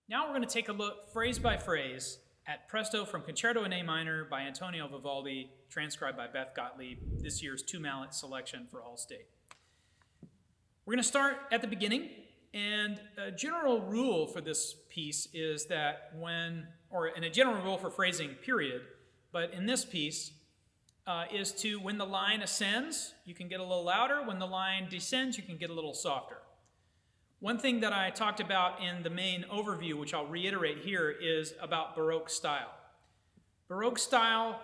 Now we're going to take a look phrase by phrase at Presto from Concerto in A minor by Antonio Vivaldi, transcribed by Beth Gottlieb, this year's 2 Mallets selection for All-State. We're going to start at the beginning, and a general rule for this piece is that and a general rule for phrasing, period, but in this piece is when the line ascends, you can get a little louder. When the line descends, you can get a little softer. One thing that I talked about in the main overview, which I'll reiterate here, is about Baroque style. Baroque style,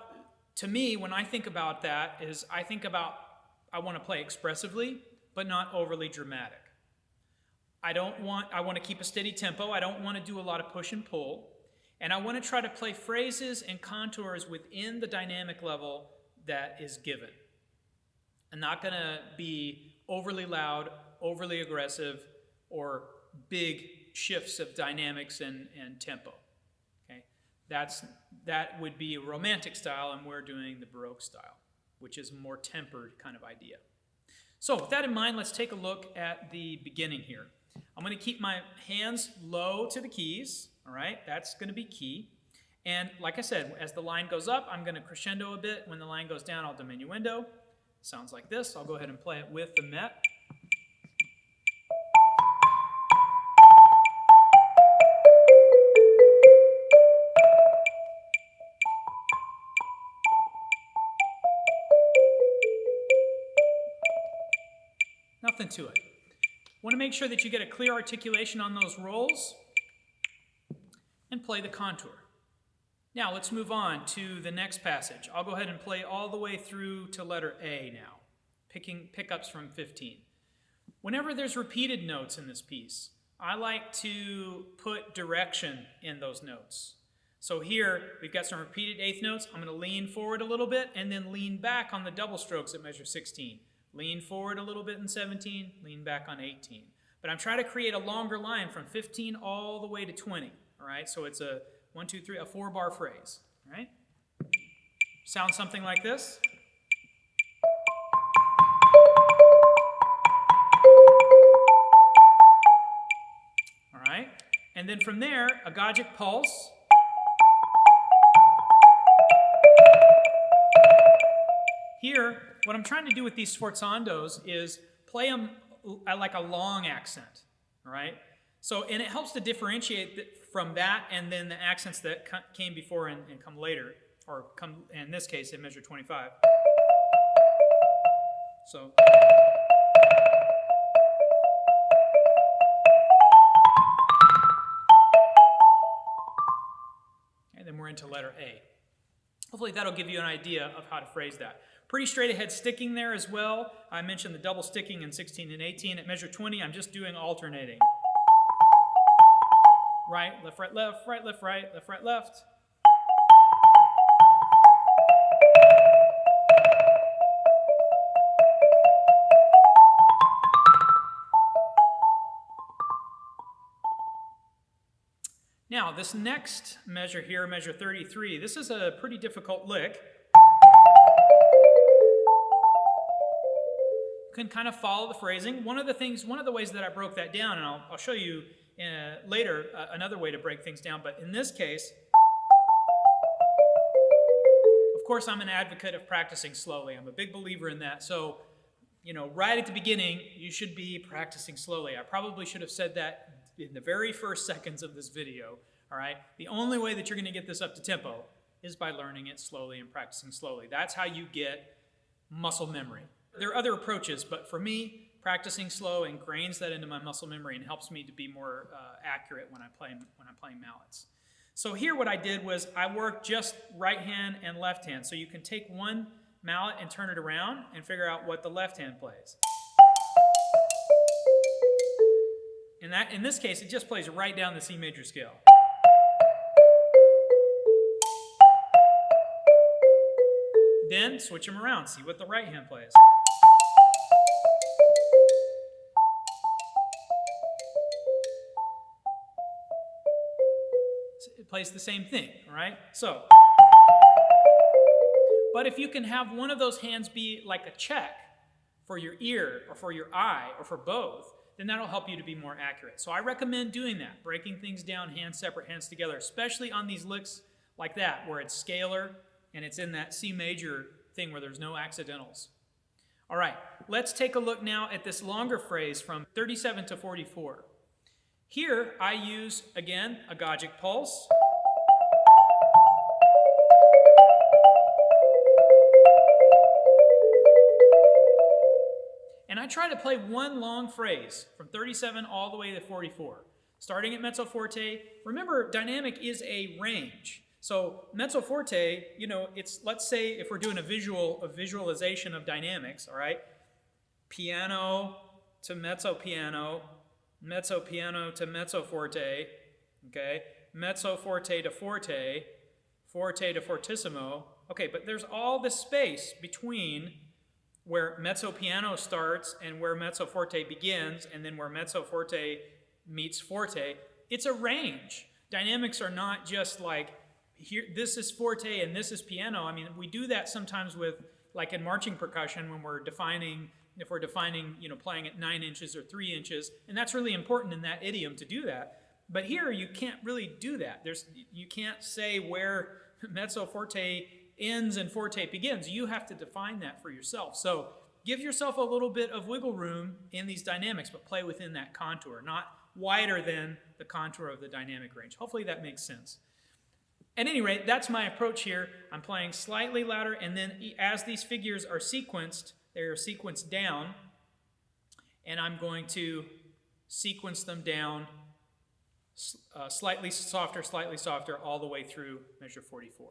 to me, when I think about that, is I want to play expressively, but not overly dramatic. I want to keep a steady tempo. I don't want to do a lot of push and pull. And I want to try to play phrases and contours within the dynamic level that is given. I'm not going to be overly loud, overly aggressive, or big shifts of dynamics and tempo. Okay, that would be a romantic style, and we're doing the Baroque style, which is a more tempered kind of idea. So with that in mind, let's take a look at the beginning here. I'm going to keep my hands low to the keys. All right, that's going to be key. And like I said, as the line goes up, I'm going to crescendo a bit. When the line goes down, I'll diminuendo. Sounds like this. I'll go ahead and play it with the met. Nothing to it. Want to make sure that you get a clear articulation on those rolls and play the contour. Now let's move on to the next passage. I'll go ahead and play all the way through to letter A now, picking pickups from 15. Whenever there's repeated notes in this piece, I like to put direction in those notes. So here we've got some repeated eighth notes. I'm going to lean forward a little bit and then lean back on the double strokes at measure 16. Lean forward a little bit in 17, lean back on 18. But I'm trying to create a longer line from 15 all the way to 20. All right, so it's a 1, 2, 3, a 4-bar phrase. All right, sounds something like this. All right, and then from there, a Gottlieb pulse. Here, what I'm trying to do with these sforzandos is play them like a long accent, all right? So, and it helps to differentiate from that and then the accents that came before and come later, or come, in this case, in measure 25. So. And then we're into letter A. Hopefully that'll give you an idea of how to phrase that. Pretty straight ahead sticking there as well. I mentioned the double sticking in 16 and 18. At measure 20, I'm just doing alternating. Right, left, right, left, right, left, right, left, right, left. Now, this next measure here, measure 33, this is a pretty difficult lick. You can kind of follow the phrasing. One of the ways that I broke that down, and I'll show you later another way to break things down, but in this case, of course, I'm an advocate of practicing slowly. I'm a big believer in that. So, right at the beginning, you should be practicing slowly. I probably should have said that in the very first seconds of this video, all right? The only way that you're going to get this up to tempo is by learning it slowly and practicing slowly. That's how you get muscle memory. There are other approaches, but for me, practicing slow ingrains that into my muscle memory and helps me to be more accurate when I'm playing mallets. So here what I did was I worked just right hand and left hand. So you can take one mallet and turn it around and figure out what the left hand plays. In this case, it just plays right down the C major scale. Then switch them around, see what the right hand plays. It plays the same thing, all right? So, but if you can have one of those hands be like a check for your ear or for your eye or for both, then that'll help you to be more accurate. So I recommend doing that, breaking things down, hands separate, hands together, especially on these licks like that, where it's scalar and it's in that C major thing where there's no accidentals. All right, let's take a look now at this longer phrase from 37 to 44. Here I use, again, a Gottlieb pulse. And I try to play one long phrase from 37 all the way to 44, starting at mezzo forte. Remember, dynamic is a range. So mezzo forte, you know, it's, let's say if we're doing a visualization of dynamics, all right? Piano to mezzo piano to mezzo forte, okay? Mezzo forte to forte, forte to fortissimo. Okay, but there's all this space between where mezzo piano starts and where mezzo forte begins, and then where mezzo forte meets forte. It's a range. Dynamics are not just like, here, this is forte and this is piano. I mean, we do that sometimes with, like in marching percussion, when we're defining, if we're defining, you know, playing at 9 inches or 3 inches, and that's really important in that idiom to do that. But here, you can't really do that. You can't say where mezzo forte ends and forte begins. You have to define that for yourself. So give yourself a little bit of wiggle room in these dynamics, but play within that contour, not wider than the contour of the dynamic range. Hopefully that makes sense. At any rate, that's my approach here. I'm playing slightly louder, and then as these figures are sequenced, they are sequenced down, and I'm going to sequence them down slightly softer, all the way through measure 44.